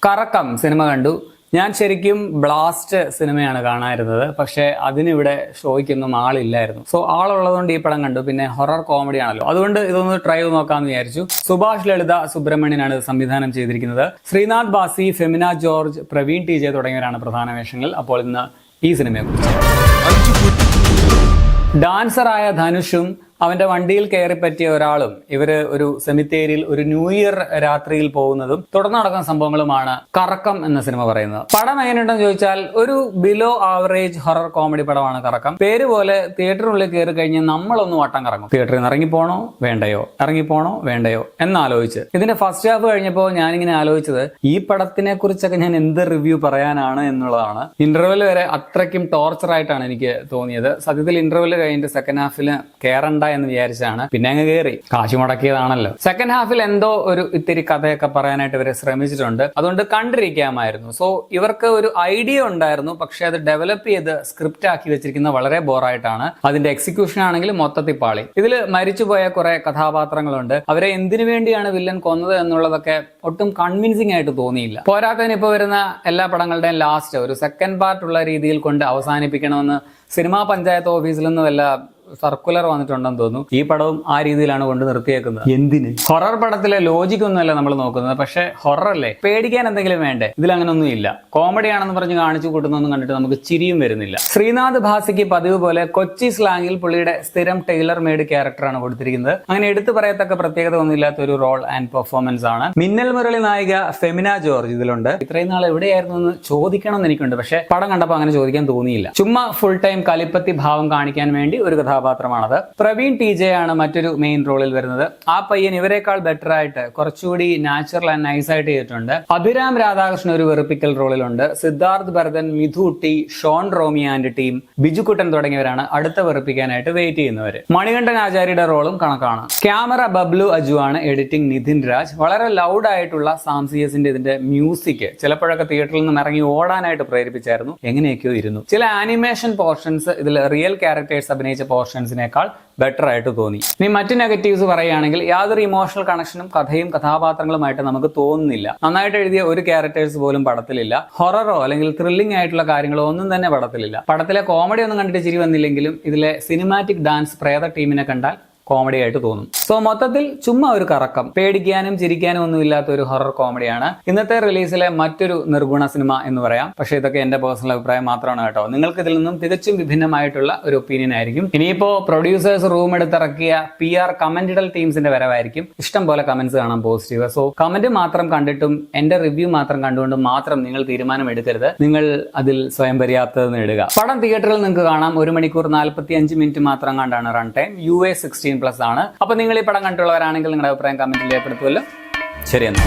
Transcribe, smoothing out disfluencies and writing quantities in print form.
കറക്കം സിനിമ കണ്ടു. ഞാൻ ശരിക്കും ബ്ലാസ്റ്റ് സിനിമയാണ് കാണാതിരുന്നത്. പക്ഷെ അതിനിവിടെ ഷോയ്ക്കൊന്നും ആളില്ലായിരുന്നു. സോ ആളുള്ളതുകൊണ്ട് ഈ പടം കണ്ടു. പിന്നെ ഹൊറർ കോമഡി ആണല്ലോ, അതുകൊണ്ട് ഇതൊന്ന് ട്രൈ ചെയ്ത് നോക്കാമെന്ന് വിചാരിച്ചു. സുഭാഷ് ലളിത സുബ്രഹ്മണ്യനാണ് സംവിധാനം ചെയ്തിരിക്കുന്നത്. Sreenath Basi, Femina George, Praveen T J തുടങ്ങിയവരാണ് പ്രധാന വേഷങ്ങൾ. അപ്പോൾ ഇന്ന് ഈ സിനിമയെ കുറിച്ച്. ഡാൻസറായ ധനുഷും അവന്റെ വണ്ടിയിൽ കയറി പറ്റിയ ഒരാളും ഇവര് ഒരു സെമിത്തേരിയിൽ ഒരു ന്യൂ ഇയർ രാത്രിയിൽ പോകുന്നതും തുടർന്ന് നടക്കുന്ന സംഭവങ്ങളുമാണ് കറക്കം എന്ന സിനിമ പറയുന്നത്. പടം എങ്ങനെയുണ്ടെന്ന് ചോദിച്ചാൽ ഒരു ബിലോ ആവറേജ് ഹൊറർ കോമഡി പടമാണ് കറക്കം. പേര് പോലെ തിയേറ്ററിനുള്ളിൽ കയറി കഴിഞ്ഞ് നമ്മളൊന്ന് വട്ടം കറങ്ങും. തിയേറ്ററിൽ നിന്ന് ഇറങ്ങിപ്പോണോ വേണ്ടയോ, ഇറങ്ങിപ്പോണോ വേണ്ടയോ എന്നാലോചിച്ച്. ഇതിന്റെ ഫസ്റ്റ് ഹാഫ് കഴിഞ്ഞപ്പോൾ ഞാനിങ്ങനെ ആലോചിച്ചത് ഈ പടത്തിനെ കുറിച്ചൊക്കെ ഞാൻ എന്ത് റിവ്യൂ പറയാനാണ് എന്നുള്ളതാണ്. ഇന്റർവെൽ വരെ അത്രയ്ക്കും ടോർച്ചറായിട്ടാണ് എനിക്ക് തോന്നിയത്. സത്യത്തിൽ ഇന്റർവെൽ കഴിഞ്ഞിട്ട് സെക്കൻഡ് ഹാഫിൽ കയറണ്ട എന്ന് വിചാരിച്ചാണ്. പിന്നെ അങ്ങ് കയറി, കാശ് മുടക്കിയതാണല്ലോ. സെക്കൻഡ് ഹാഫിൽ എന്തോ ഒരു ഇത്തിരി കഥയൊക്കെ പറയാനായിട്ട് ഇവരെ ശ്രമിച്ചിട്ടുണ്ട്. അതുകൊണ്ട് കണ്ടിരിക്കാമായിരുന്നു. സോ ഇവർക്ക് ഒരു ഐഡിയ ഉണ്ടായിരുന്നു, പക്ഷെ അത് ഡെവലപ്പ് ചെയ്ത് സ്ക്രിപ്റ്റ് ആക്കി വെച്ചിരിക്കുന്ന വളരെ ബോറായിട്ടാണ്. അതിന്റെ എക്സിക്യൂഷൻ ആണെങ്കിൽ മൊത്തത്തിൽ പാളി. ഇതിൽ മരിച്ചുപോയ കുറെ കഥാപാത്രങ്ങളുണ്ട്. അവരെ എന്തിനു വേണ്ടിയാണ് വില്ലൻ കൊന്നത് എന്നുള്ളതൊക്കെ ഒട്ടും കൺവിൻസിംഗ് ആയിട്ട് തോന്നിയില്ല. പോരാത്തതിന് ഇപ്പൊ വരുന്ന എല്ലാ പടങ്ങളുടെയും ലാസ്റ്റ് ഒരു സെക്കൻഡ് പാർട്ടുള്ള രീതിയിൽ കൊണ്ട് അവസാനിപ്പിക്കണമെന്ന് സിനിമാ പഞ്ചായത്ത് ഓഫീസിൽ നിന്ന് വല്ല സർക്കുലർ വന്നിട്ടുണ്ടെന്ന് തോന്നുന്നു. ഈ പടവും ആ രീതിയിലാണ് കൊണ്ട് നിർത്തിയേക്കുന്നത്. എന്തിന്? ഹൊറർ പടത്തിലെ ലോജിക് ഒന്നുമല്ല നമ്മൾ നോക്കുന്നത്. പക്ഷെ ഹൊറർ അല്ലേ, പേടിക്കാൻ എന്തെങ്കിലും വേണ്ടേ? ഇതിൽ അങ്ങനെ ഒന്നും ഇല്ല. കോമഡി ആണെന്ന് പറഞ്ഞ് കാണിച്ചു കൂട്ടുന്നൊന്നും കണ്ടിട്ട് നമുക്ക് ചിരിയും വരുന്നില്ല. ശ്രീനാഥ് ഭാസിക്ക് പതിവ് പോലെ കൊച്ചി സ്ലാങ്ങിൽ പുള്ളിയുടെ സ്ഥിരം ടൈലർ മെയ്ഡ് ക്യാരക്ടറാണ് കൊടുത്തിരിക്കുന്നത്. അങ്ങനെ എടുത്തു പറയത്തക്ക പ്രത്യേകത ഒന്നുമില്ലാത്ത ഒരു റോൾ ആൻഡ് പെർഫോമൻസ് ആണ്. മിന്നൽ മുരളി നായിക ഫെമിന ജോർജ് ഇതിലുണ്ട്. ഇത്രയും നാൾ എവിടെയായിരുന്നു എന്ന് ചോദിക്കണം എന്ന് എനിക്കുണ്ട്. പക്ഷെ പടം കണ്ടപ്പോൾ അങ്ങനെ ചോദിക്കാൻ തോന്നിയില്ല. ചുമ്മാ ഫുൾ ടൈം കലിപ്പത്തി ഭാവം കാണിക്കാൻ വേണ്ടി ഒരു കഥാപാത്രമാണത്. പ്രവീൺ ടി ജെ ആണ് മറ്റൊരു മെയിൻ റോളിൽ വരുന്നത്. ആ പയ്യൻ ഇവരെക്കാൾ ബെറ്റർ ആയിട്ട് കുറച്ചുകൂടി നാച്ചുറൽ ആൻഡ് നൈസ് ആയിട്ട് ചെയ്തിട്ടുണ്ട്. അഭിരാം രാധാകൃഷ്ണൻ ഒരു വെറുപ്പിക്കൽ റോളിലുണ്ട്. Sidharth Bharathan, Mithu T, Shone Romy and team, Bijukuttan തുടങ്ങിയവരാണ് അടുത്ത വെറുപ്പിക്കാനായിട്ട് വെയിറ്റ് ചെയ്യുന്നവര്. മണികണ്ഠൻ ആചാര്യയുടെ റോളും കണക്കാണ്. ക്യാമറ ബബ്ലു അജു ആണ്. എഡിറ്റിംഗ് നിതിൻ രാജ്. വളരെ ലൗഡ് ആയിട്ടുള്ള സാം സിയസിന്റെ ഇതിന്റെ മ്യൂസിക് ചിലപ്പോഴൊക്കെ തിയേറ്ററിൽ നിന്നും ഇറങ്ങി ഓടാനായിട്ട് പ്രേരിപ്പിച്ചായിരുന്നു. എങ്ങനെയൊക്കെയോ ഇരുന്നു. ചില ആനിമേഷൻ പോർഷൻസ് ഇതിൽ റിയൽ ക്യാരക്ടേഴ്സ് അഭിനയിച്ച പോർഷൻസിനേക്കാൾ ബെറ്റർ ആയിട്ട് തോന്നി. ഇനി മറ്റു നെഗറ്റീവ്സ് പറയുകയാണെങ്കിൽ യാതൊരു ഇമോഷണൽ കണക്ഷനും കഥയും കഥാപാത്രങ്ങളുമായിട്ട് നമുക്ക് തോന്നുന്നില്ല. നന്നായിട്ട് എഴുതിയ ഒരു ക്യാരക്ടേഴ്സ് പോലും പടത്തിലില്ല. ഹൊററോ അല്ലെങ്കിൽ ത്രില്ലിംഗ് ആയിട്ടുള്ള കാര്യങ്ങളോ ഒന്നും തന്നെ പടത്തിലില്ല. പടത്തിലെ കോമഡി ഒന്നും കണ്ടിട്ട് ചിരി വന്നില്ലെങ്കിലും ഇതിലെ സിനിമാറ്റിക് ഡാൻസ് പ്രേത ടീമിനെ കണ്ടാൽ കോമഡി ആയിട്ട് തോന്നും. സോ മൊത്തത്തിൽ ചുമ്മാ ഒരു കറക്കം. പേടിക്കാനും ചിരിക്കാനും ഒന്നും ഇല്ലാത്ത ഒരു ഹൊറർ കോമഡിയാണ്. ഇന്നത്തെ റിലീസിലെ മറ്റൊരു നിർഗുണ സിനിമ എന്ന് പറയാം. പക്ഷേ ഇതൊക്കെ എന്റെ പേഴ്സണൽ അഭിപ്രായം മാത്രമാണ് കേട്ടോ. നിങ്ങൾക്ക് ഇതിൽ നിന്നും തികച്ചും വിഭിന്നമായിട്ടുള്ള ഒരു ഒപ്പീനിയൻ ആയിരിക്കും. ഇനിയിപ്പോ പ്രൊഡ്യൂസേഴ്സ് റൂം എടുത്തിറക്കിയ PR കമന്റിഡൽ ടീംസിന്റെ വരവായിരിക്കും. ഇഷ്ടം പോലെ കമന്റ്സ് കാണാം പോസിറ്റീവ്. സോ കമന്റ് മാത്രം കണ്ടിട്ടും എന്റെ റിവ്യൂ മാത്രം കണ്ടുകൊണ്ടും മാത്രം നിങ്ങൾ തീരുമാനം എടുക്കരുത്. നിങ്ങൾ അതിൽ സ്വയം പര്യാപ്തത ഇടുക. പടം തിയേറ്ററിൽ നിങ്ങൾക്ക് കാണാം. 1 മണിക്കൂർ 45 മിനിറ്റ് മാത്രം കണ്ടാണ് റൺ ടൈം. UA 16+ ആണ്. അപ്പൊ നിങ്ങൾ ഈ പടം കണ്ടുള്ളവരാണെങ്കിൽ നിങ്ങളുടെ അഭിപ്രായം കമന്റിൽ രേഖപ്പെടുത്തുമല്ലോ. ശരി എന്നാ.